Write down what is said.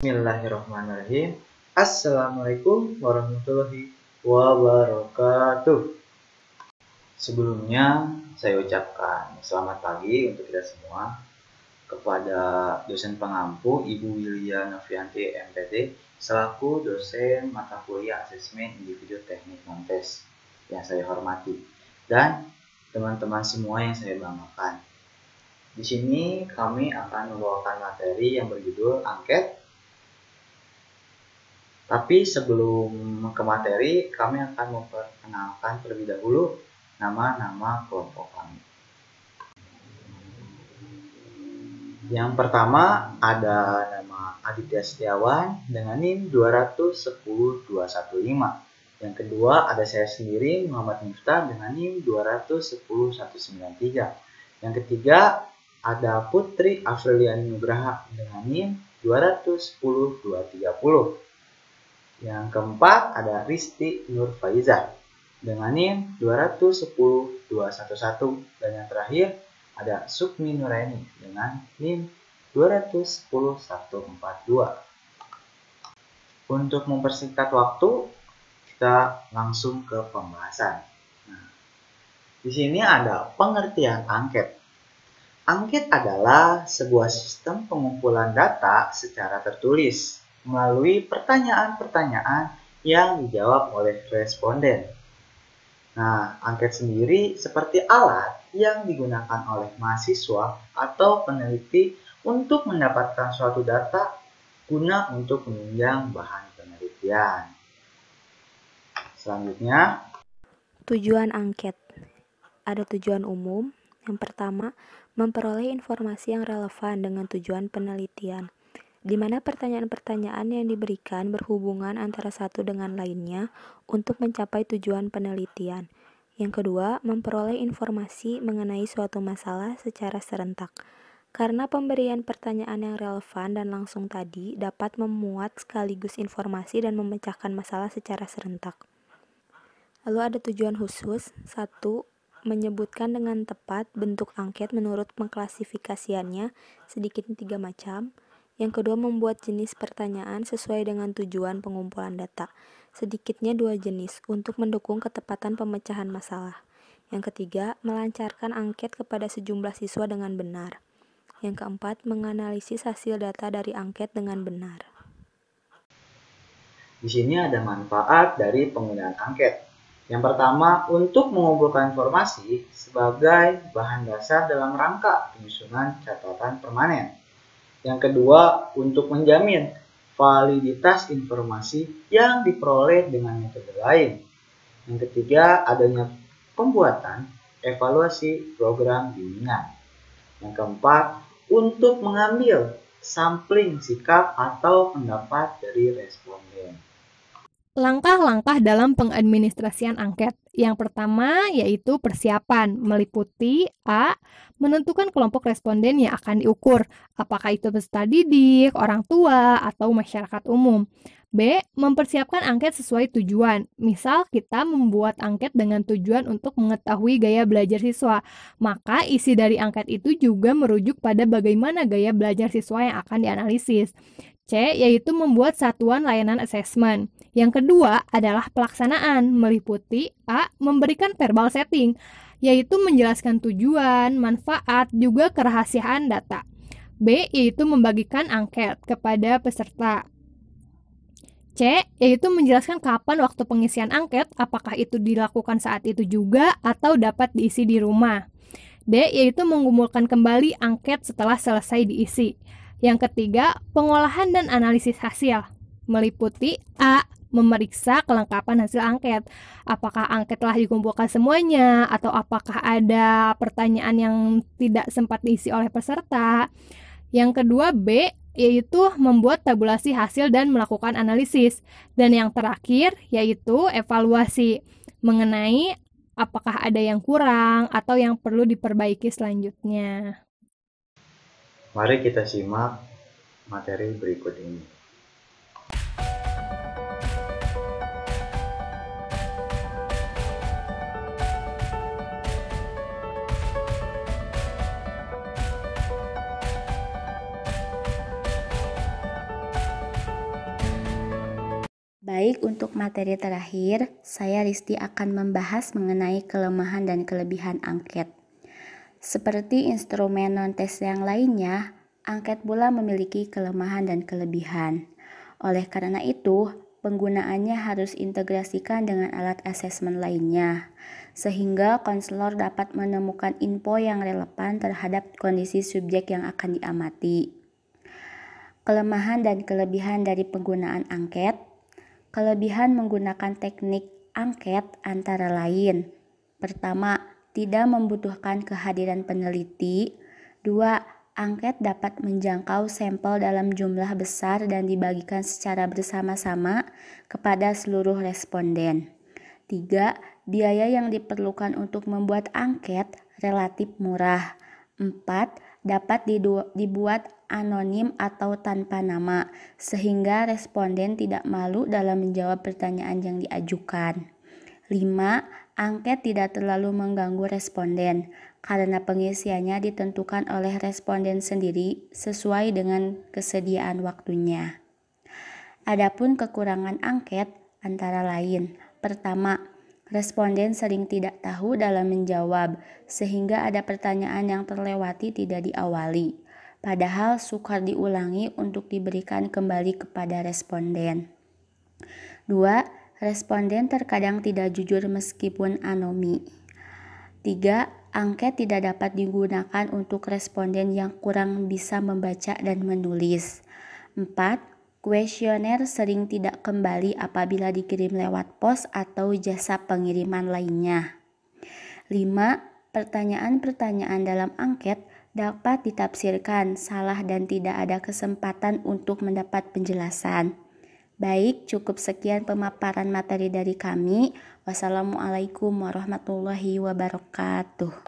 Bismillahirrahmanirrahim. Assalamualaikum warahmatullahi wabarakatuh. Sebelumnya saya ucapkan selamat pagi untuk kita semua kepada dosen pengampu Ibu Wilya Novianti MPD selaku dosen mata kuliah asesmen individu teknik Montes yang saya hormati dan teman-teman semua yang saya banggakan. Di sini kami akan membawakan materi yang berjudul angket. Tapi sebelum ke materi, kami akan memperkenalkan terlebih dahulu nama-nama kelompok kami. Yang pertama ada nama Aditya Setiawan dengan NIM 210215. Yang kedua ada saya sendiri Muhammad Miftah dengan NIM 210193. Yang ketiga ada Putri Afriliani Nugraha dengan NIM 210230. Yang keempat ada Risti Nur Faizah dengan NIM 210211. Dan yang terakhir ada Sukmi Nuraini dengan NIM 210142. Untuk mempersingkat waktu, kita langsung ke pembahasan. Nah, di sini ada pengertian angket. Angket adalah sebuah sistem pengumpulan data secara tertulis melalui pertanyaan-pertanyaan yang dijawab oleh responden. Nah, angket sendiri seperti alat yang digunakan oleh mahasiswa atau peneliti untuk mendapatkan suatu data guna untuk menunjang bahan penelitian. Selanjutnya, tujuan angket. Ada tujuan umum. Yang pertama, memperoleh informasi yang relevan dengan tujuan penelitian, di mana pertanyaan-pertanyaan yang diberikan berhubungan antara satu dengan lainnya untuk mencapai tujuan penelitian. Yang kedua, memperoleh informasi mengenai suatu masalah secara serentak. Karena pemberian pertanyaan yang relevan dan langsung tadi dapat memuat sekaligus informasi dan memecahkan masalah secara serentak. Lalu ada tujuan khusus. 1. Menyebutkan dengan tepat bentuk angket menurut pengklasifikasiannya, sedikitnya 3 macam. Yang kedua, membuat jenis pertanyaan sesuai dengan tujuan pengumpulan data, sedikitnya 2 jenis, untuk mendukung ketepatan pemecahan masalah. Yang ketiga, melancarkan angket kepada sejumlah siswa dengan benar. Yang keempat, menganalisis hasil data dari angket dengan benar. di sini ada manfaat dari penggunaan angket. Yang pertama, untuk mengumpulkan informasi sebagai bahan dasar dalam rangka penyusunan catatan permanen. Yang kedua, untuk menjamin validitas informasi yang diperoleh dengan metode lain. Yang ketiga, adanya pembuatan evaluasi program bimbingan. Yang keempat, untuk mengambil sampling sikap atau pendapat dari responden. Langkah-langkah dalam pengadministrasian angket. Yang pertama yaitu persiapan, meliputi A. Menentukan kelompok responden yang akan diukur, apakah itu peserta didik, orang tua, atau masyarakat umum. B. Mempersiapkan angket sesuai tujuan. Misal kita membuat angket dengan tujuan untuk mengetahui gaya belajar siswa, maka isi dari angket itu juga merujuk pada bagaimana gaya belajar siswa yang akan dianalisis. C. Yaitu membuat satuan layanan asesmen. Yang kedua adalah pelaksanaan, meliputi A. Memberikan verbal setting, yaitu menjelaskan tujuan, manfaat, juga kerahasiaan data. B. Yaitu membagikan angket kepada peserta. C. Yaitu menjelaskan kapan waktu pengisian angket, apakah itu dilakukan saat itu juga atau dapat diisi di rumah. D. Yaitu mengumpulkan kembali angket setelah selesai diisi. Yang ketiga, pengolahan dan analisis hasil, meliputi A. Memeriksa kelengkapan hasil angket. Apakah angket telah dikumpulkan semuanya, atau apakah ada pertanyaan yang tidak sempat diisi oleh peserta. Yang kedua, B. Yaitu membuat tabulasi hasil dan melakukan analisis. Dan yang terakhir, yaitu evaluasi mengenai apakah ada yang kurang atau yang perlu diperbaiki selanjutnya. Mari kita simak materi berikut ini. Baik, untuk materi terakhir, saya Risti akan membahas mengenai kelemahan dan kelebihan angket. Seperti instrumen non-tes yang lainnya, angket pula memiliki kelemahan dan kelebihan. Oleh karena itu, penggunaannya harus integrasikan dengan alat asesmen lainnya, sehingga konselor dapat menemukan info yang relevan terhadap kondisi subjek yang akan diamati. Kelemahan dan kelebihan dari penggunaan angket. Kelebihan menggunakan teknik angket antara lain: pertama, tidak membutuhkan kehadiran peneliti. 2. Angket dapat menjangkau sampel dalam jumlah besar dan dibagikan secara bersama-sama kepada seluruh responden. 3. Biaya yang diperlukan untuk membuat angket relatif murah. 4. Dapat dibuat anonim atau tanpa nama, sehingga responden tidak malu dalam menjawab pertanyaan yang diajukan. 5. Angket tidak terlalu mengganggu responden, karena pengisiannya ditentukan oleh responden sendiri sesuai dengan kesediaan waktunya. Adapun kekurangan angket antara lain: pertama, responden sering tidak tahu dalam menjawab, sehingga ada pertanyaan yang terlewati tidak diawali, padahal sukar diulangi untuk diberikan kembali kepada responden. 2. Responden terkadang tidak jujur meskipun anomi. 3. Angket tidak dapat digunakan untuk responden yang kurang bisa membaca dan menulis. 4. Kuesioner sering tidak kembali apabila dikirim lewat pos atau jasa pengiriman lainnya. 5. Pertanyaan-pertanyaan dalam angket dapat ditafsirkan salah dan tidak ada kesempatan untuk mendapat penjelasan. Baik, cukup sekian pemaparan materi dari kami. Wassalamualaikum warahmatullahi wabarakatuh.